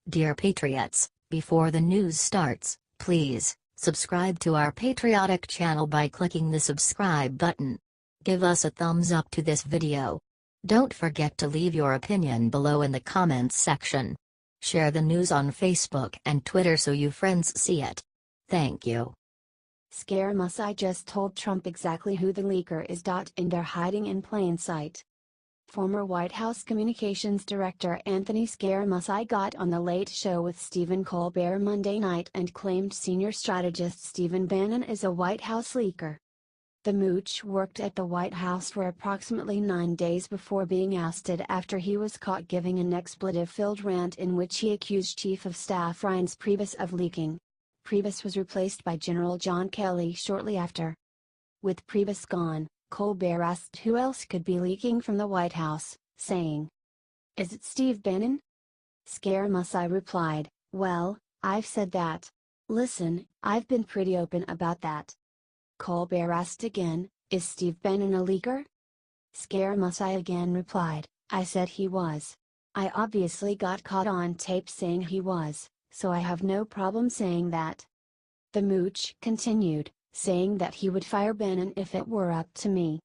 Dear Patriots, before the news starts, please subscribe to our patriotic channel by clicking the subscribe button. Give us a thumbs up to this video. Don't forget to leave your opinion below in the comments section. Share the news on Facebook and Twitter so you friends see it. Thank you. Scaramucci just told Trump exactly who the leaker is. And they're hiding in plain sight. Former White House Communications Director Anthony Scaramucci got on The Late Show with Stephen Colbert Monday night and claimed senior strategist Stephen Bannon is a White House leaker. The Mooch worked at the White House for approximately 9 days before being ousted after he was caught giving an expletive-filled rant in which he accused Chief of Staff Reince Priebus of leaking. Priebus was replaced by General John Kelly shortly after. With Priebus gone, Colbert asked who else could be leaking from the White House, saying, "Is it Steve Bannon?" Scaramucci replied, "Well, I've said that. Listen, I've been pretty open about that." Colbert asked again, "Is Steve Bannon a leaker?" Scaramucci again replied, "I said he was. I obviously got caught on tape saying he was, so I have no problem saying that." The Mooch continued, saying that he would fire Bannon if it were up to me.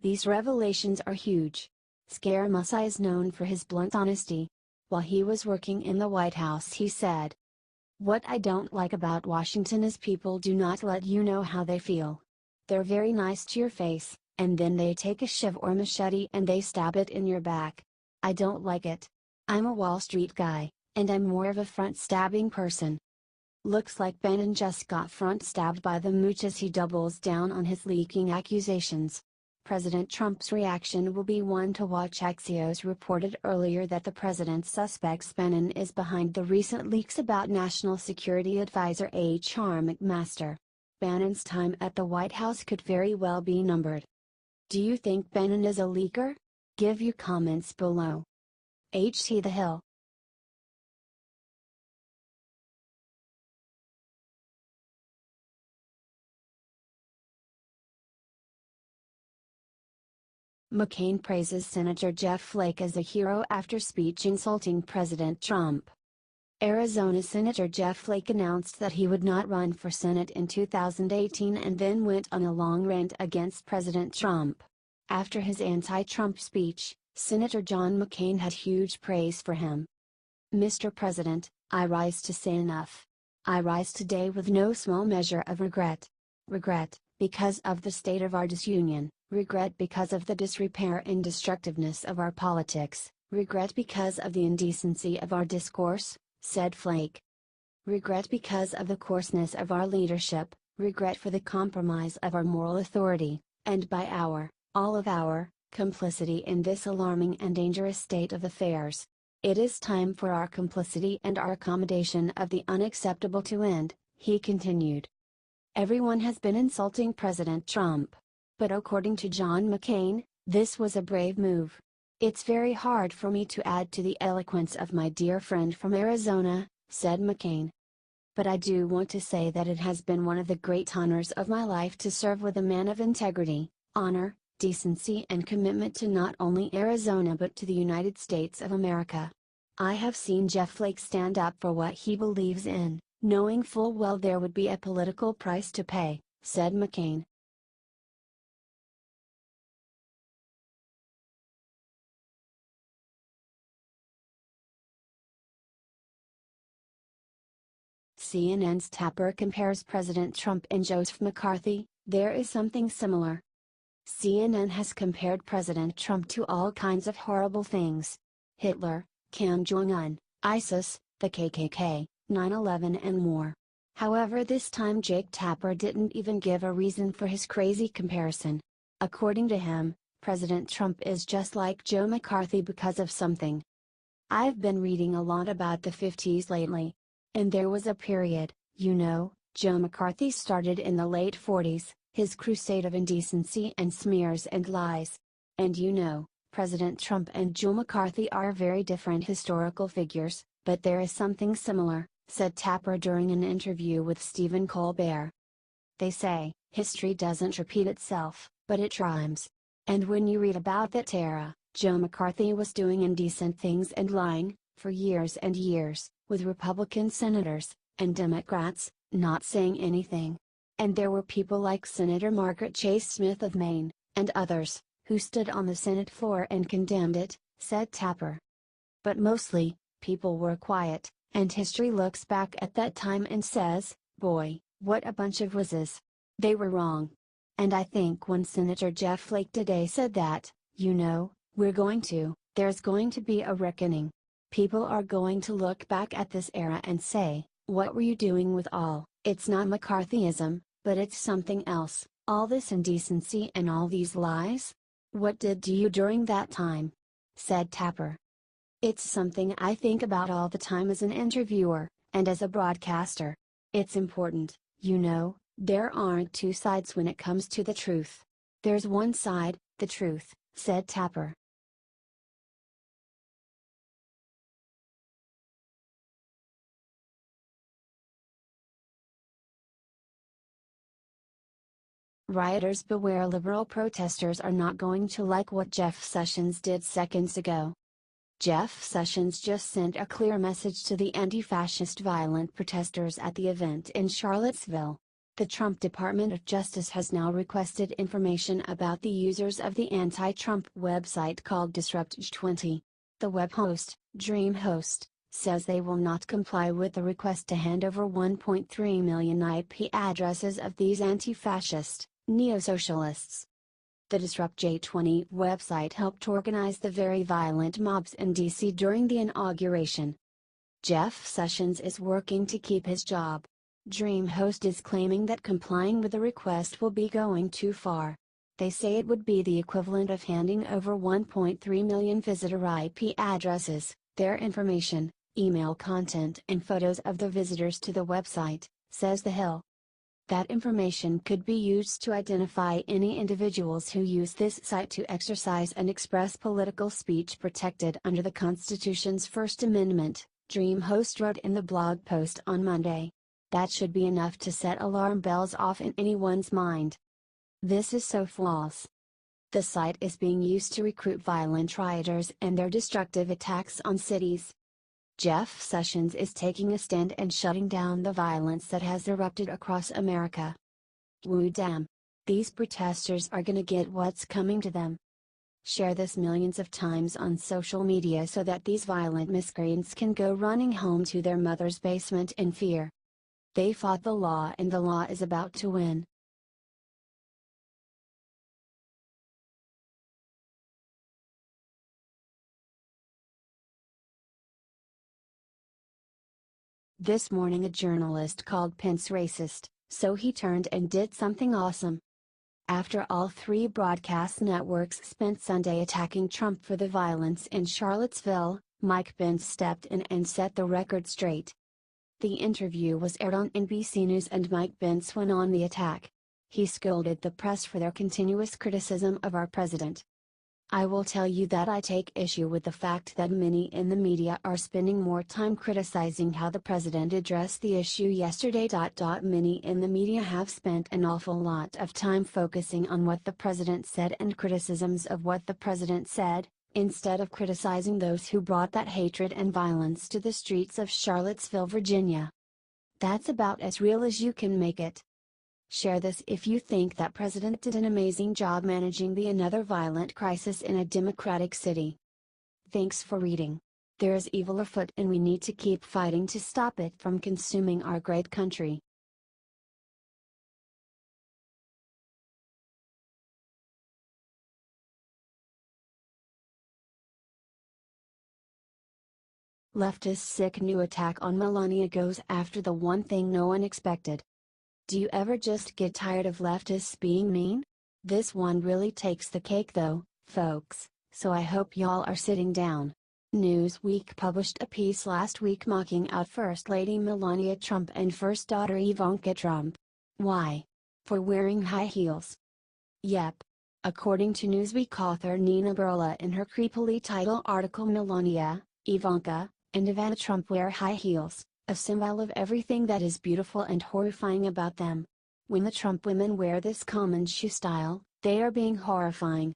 These revelations are huge. Scaramucci is known for his blunt honesty. While he was working in the White House he said, "What I don't like about Washington is people do not let you know how they feel. They're very nice to your face, and then they take a shiv or machete and they stab it in your back. I don't like it. I'm a Wall Street guy, and I'm more of a front-stabbing person." Looks like Bannon just got front-stabbed by the Mooch as he doubles down on his leaking accusations. President Trump's reaction will be one to watch. Axios reported earlier that the president suspects Bannon is behind the recent leaks about National Security Advisor H.R. McMaster. Bannon's time at the White House could very well be numbered. Do you think Bannon is a leaker? Give your comments below. H.T. The Hill. McCain praises Senator Jeff Flake as a hero after speech insulting President Trump. Arizona Senator Jeff Flake announced that he would not run for Senate in 2018 and then went on a long rant against President Trump. After his anti-Trump speech, Senator John McCain had huge praise for him. "Mr. President, I rise to say enough. I rise today with no small measure of regret. Regret, because of the state of our disunion. Regret because of the disrepair and destructiveness of our politics, regret because of the indecency of our discourse," said Flake. "Regret because of the coarseness of our leadership, regret for the compromise of our moral authority, and by all of our, complicity in this alarming and dangerous state of affairs. It is time for our complicity and our accommodation of the unacceptable to end," he continued. Everyone has been insulting President Trump. But according to John McCain, this was a brave move. "It's very hard for me to add to the eloquence of my dear friend from Arizona," said McCain. "But I do want to say that it has been one of the great honors of my life to serve with a man of integrity, honor, decency and commitment to not only Arizona but to the United States of America. I have seen Jeff Flake stand up for what he believes in, knowing full well there would be a political price to pay," said McCain. CNN's Tapper compares President Trump and Joseph McCarthy. There is something similar. CNN has compared President Trump to all kinds of horrible things: Hitler, Kim Jong-un, ISIS, the KKK, 9/11 and more. However, this time Jake Tapper didn't even give a reason for his crazy comparison. According to him, President Trump is just like Joe McCarthy because of something. "I've been reading a lot about the 50s lately. And there was a period, Joe McCarthy started in the late 40s, his crusade of indecency and smears and lies. And President Trump and Joe McCarthy are very different historical figures, but there is something similar," said Tapper during an interview with Stephen Colbert. "They say, history doesn't repeat itself, but it rhymes. And when you read about that era, Joe McCarthy was doing indecent things and lying, for years and years, with Republican senators, and Democrats, not saying anything. And there were people like Senator Margaret Chase Smith of Maine, and others, who stood on the Senate floor and condemned it, said Tapper. But mostly, people were quiet, and history looks back at that time and says, boy, what a bunch of wuzzes. They were wrong. And I think when Senator Jeff Flake today said that, there's going to be a reckoning. People are going to look back at this era and say, what were you doing with it's not McCarthyism, but it's something else, all this indecency and all these lies? What did you do during that time? Said Tapper. It's something I think about all the time as an interviewer, and as a broadcaster. It's important, there aren't two sides when it comes to the truth. There's one side, the truth, said Tapper. Rioters beware. Liberal protesters are not going to like what Jeff Sessions did seconds ago. Jeff Sessions just sent a clear message to the anti-fascist violent protesters at the event in Charlottesville. The Trump Department of Justice has now requested information about the users of the anti-Trump website called Disrupt20. The web host, DreamHost, says they will not comply with the request to hand over 1.3 million IP addresses of these anti-fascist, neo-socialists. The Disrupt20 website helped organize the very violent mobs in D.C. during the inauguration. Jeff Sessions is working to keep his job. DreamHost is claiming that complying with the request will be going too far. They say it would be the equivalent of handing over 1.3 million visitor IP addresses, their information, email content and photos of the visitors to the website, says The Hill. That information could be used to identify any individuals who use this site to exercise and express political speech protected under the Constitution's First Amendment, DreamHost wrote in the blog post on Monday. That should be enough to set alarm bells off in anyone's mind. This is so false. The site is being used to recruit violent rioters and their destructive attacks on cities. Jeff Sessions is taking a stand and shutting down the violence that has erupted across America. Woo damn. These protesters are gonna get what's coming to them. Share this millions of times on social media so that these violent miscreants can go running home to their mother's basement in fear. They fought the law and the law is about to win. This morning a journalist called Pence racist, so he turned and did something awesome. After all three broadcast networks spent Sunday attacking Trump for the violence in Charlottesville, Mike Pence stepped in and set the record straight. The interview was aired on NBC News and Mike Pence went on the attack. He scolded the press for their continuous criticism of our president. I will tell you that I take issue with the fact that many in the media are spending more time criticizing how the president addressed the issue yesterday. Many in the media have spent an awful lot of time focusing on what the president said and criticisms of what the president said, instead of criticizing those who brought that hatred and violence to the streets of Charlottesville, Virginia. That's about as real as you can make it. Share this if you think that president did an amazing job managing the another violent crisis in a democratic city. Thanks for reading. There is evil afoot and we need to keep fighting to stop it from consuming our great country. Leftist sick new attack on Melania goes after the one thing no one expected. Do you ever just get tired of leftists being mean? This one really takes the cake though, folks, so I hope y'all are sitting down. Newsweek published a piece last week mocking out First Lady Melania Trump and First Daughter Ivanka Trump. Why? For wearing high heels. Yep. According to Newsweek author Nina Burla in her creepily titled article Melania, Ivanka, and Ivana Trump wear high heels, a symbol of everything that is beautiful and horrifying about them. When the Trump women wear this common shoe style, they are being horrifying.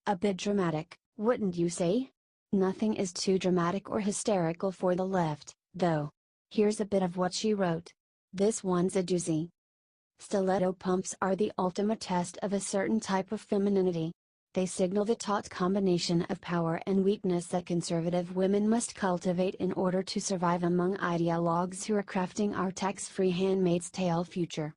A bit dramatic, wouldn't you say? Nothing is too dramatic or hysterical for the left, though. Here's a bit of what she wrote. This one's a doozy. Stiletto pumps are the ultimate test of a certain type of femininity. They signal the taut combination of power and weakness that conservative women must cultivate in order to survive among ideologues who are crafting our tax-free Handmaid's Tale future.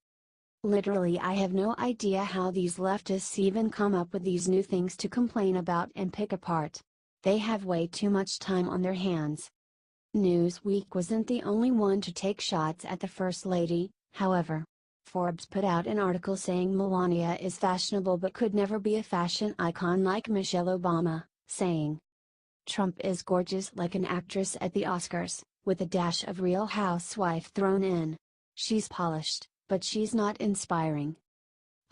Literally, I have no idea how these leftists even come up with these new things to complain about and pick apart. They have way too much time on their hands. Newsweek wasn't the only one to take shots at the First Lady, however. Forbes put out an article saying Melania is fashionable but could never be a fashion icon like Michelle Obama, saying, "Trump is gorgeous like an actress at the Oscars, with a dash of Real Housewife thrown in. She's polished, but she's not inspiring.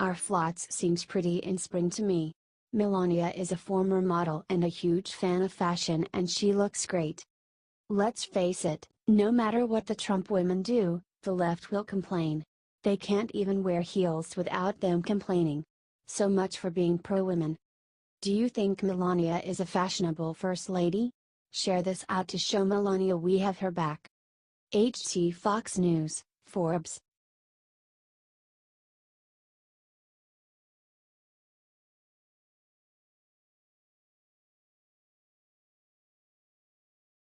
Our flots seems pretty in spring to me. Melania is a former model and a huge fan of fashion and she looks great." Let's face it, no matter what the Trump women do, the left will complain. They can't even wear heels without them complaining. So much for being pro-women. Do you think Melania is a fashionable first lady? Share this out to show Melania we have her back. HT Fox News, Forbes,